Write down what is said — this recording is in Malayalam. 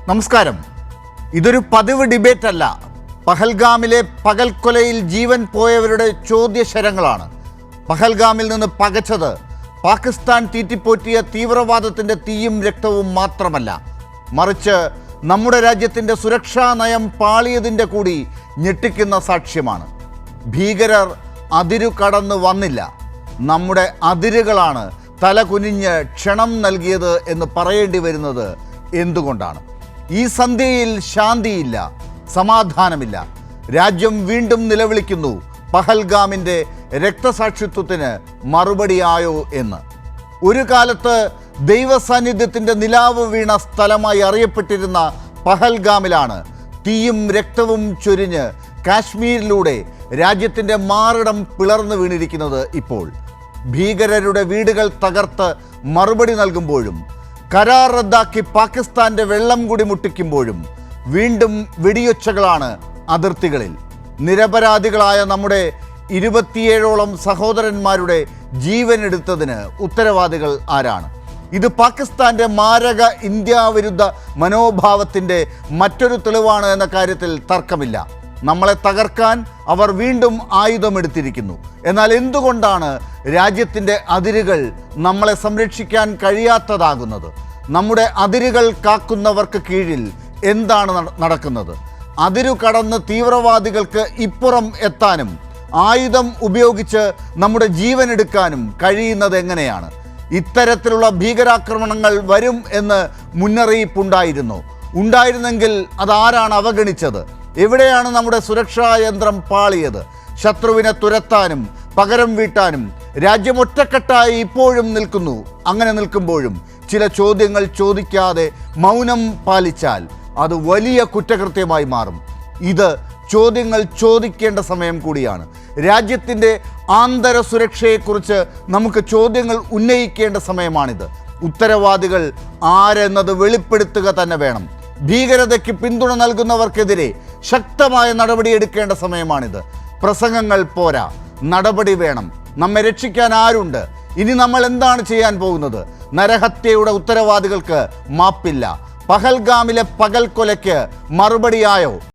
നമസ്കാരം. ഇതൊരു പതിവ് ഡിബേറ്റ് അല്ല. പഹൽഗാമിലെ പകൽക്കൊലയിൽ ജീവൻ പോയവരുടെ ചോദ്യശരങ്ങളാണ്. പഹൽഗാമിൽ നിന്ന് പകച്ചത് പാകിസ്ഥാൻ തീറ്റിപ്പോറ്റിയ തീവ്രവാദത്തിൻ്റെ തീയും രക്തവും മാത്രമല്ല, മറിച്ച് നമ്മുടെ രാജ്യത്തിൻ്റെ സുരക്ഷാ നയം പാളിയതിൻ്റെ കൂടി ഞെട്ടിക്കുന്ന സാക്ഷ്യമാണ്. ഭീകരർ അതിരു കടന്ന് വന്നില്ല, നമ്മുടെ അതിരുകളാണ് തല കുനിഞ്ഞ് ക്ഷണം നൽകിയത് എന്ന് പറയേണ്ടി വരുന്നത് എന്തുകൊണ്ടാണ്? ഈ സന്ധ്യയിൽ ശാന്തിയില്ല, സമാധാനമില്ല. രാജ്യം വീണ്ടും നിലവിളിക്കുന്നു പഹൽഗാമിൻ്റെ രക്തസാക്ഷിത്വത്തിന് മറുപടിയായോ എന്ന്. ഒരു കാലത്ത് ദൈവസാന്നിധ്യത്തിൻ്റെ നിലാവ് വീണ സ്ഥലമായി അറിയപ്പെട്ടിരുന്ന പഹൽഗാമിലാണ് തീയും രക്തവും ചൊരിഞ്ഞ് കാശ്മീരിലൂടെ രാജ്യത്തിൻ്റെ മാറിടം പിളർന്നു വീണിരിക്കുന്നത്. ഇപ്പോൾ ഭീകരരുടെ വീടുകൾ തകർത്ത് മറുപടി നൽകുമ്പോഴും കരാർ റദ്ദാക്കി പാകിസ്ഥാൻ്റെ വെള്ളം കൂടി മുട്ടിക്കുമ്പോഴും വീണ്ടും വെടിയൊച്ചകളാണ് അതിർത്തികളിൽ. നിരപരാധികളായ നമ്മുടെ 27ഓളം സഹോദരന്മാരുടെ ജീവനെടുത്തതിന് ഉത്തരവാദികൾ ആരാണ്? ഇത് പാകിസ്ഥാൻ്റെ മാരക ഇന്ത്യ വിരുദ്ധ മനോഭാവത്തിൻ്റെ മറ്റൊരു തെളിവാണ് എന്ന കാര്യത്തിൽ തർക്കമില്ല. നമ്മളെ തകർക്കാൻ അവർ വീണ്ടും ആയുധമെടുത്തിരിക്കുന്നു. എന്നാൽ എന്തുകൊണ്ടാണ് രാജ്യത്തിൻ്റെ അതിരുകൾ നമ്മളെ സംരക്ഷിക്കാൻ കഴിയാത്തതാകുന്നത്? നമ്മുടെ അതിരുകൾ കാക്കുന്നവർക്ക് കീഴിൽ എന്താണ് നടക്കുന്നത്? അതിരു കടന്ന് തീവ്രവാദികൾക്ക് ഇപ്പുറം എത്താനും ആയുധം ഉപയോഗിച്ച് നമ്മുടെ ജീവനെടുക്കാനും കഴിയുന്നത് എങ്ങനെയാണ്? ഇത്തരത്തിലുള്ള ഭീകരാക്രമണങ്ങൾ വരും എന്ന് ഉണ്ടായിരുന്നെങ്കിൽ അതാരാണ് അവഗണിച്ചത്? എവിടെയാണ് നമ്മുടെ സുരക്ഷാ യന്ത്രം പാളിയത്? ശത്രുവിനെ തുരത്താനും പകരം വീട്ടാനും രാജ്യം ഒറ്റക്കെട്ടായി ഇപ്പോഴും നിൽക്കുന്നു. അങ്ങനെ നിൽക്കുമ്പോഴും ചില ചോദ്യങ്ങൾ ചോദിക്കാതെ മൗനം പാലിച്ചാൽ അത് വലിയ കുറ്റകൃത്യമായി മാറും. ഇത് ചോദ്യങ്ങൾ ചോദിക്കേണ്ട സമയം കൂടിയാണ്. രാജ്യത്തിൻ്റെ ആന്തര സുരക്ഷയെക്കുറിച്ച് നമുക്ക് ചോദ്യങ്ങൾ ഉന്നയിക്കേണ്ട സമയമാണിത്. ഉത്തരവാദികൾ ആരെന്നത് വെളിപ്പെടുത്തുക തന്നെ വേണം. ഭീകരതയ്ക്ക് പിന്തുണ നൽകുന്നവർക്കെതിരെ ശക്തമായ നടപടിയെടുക്കേണ്ട സമയമാണിത്. പ്രസംഗങ്ങൾ പോരാ, നടപടി വേണം. നമ്മെ രക്ഷിക്കാൻ ആരുണ്ട്? ഇനി നമ്മൾ എന്താണ് ചെയ്യാൻ പോകുന്നത്? നരഹത്യയുടെ ഉത്തരവാദികൾക്ക് മാപ്പില്ല. പഹൽഗാമിലെ പകൽക്കൊലയ്ക്ക് മറുപടിയായോ?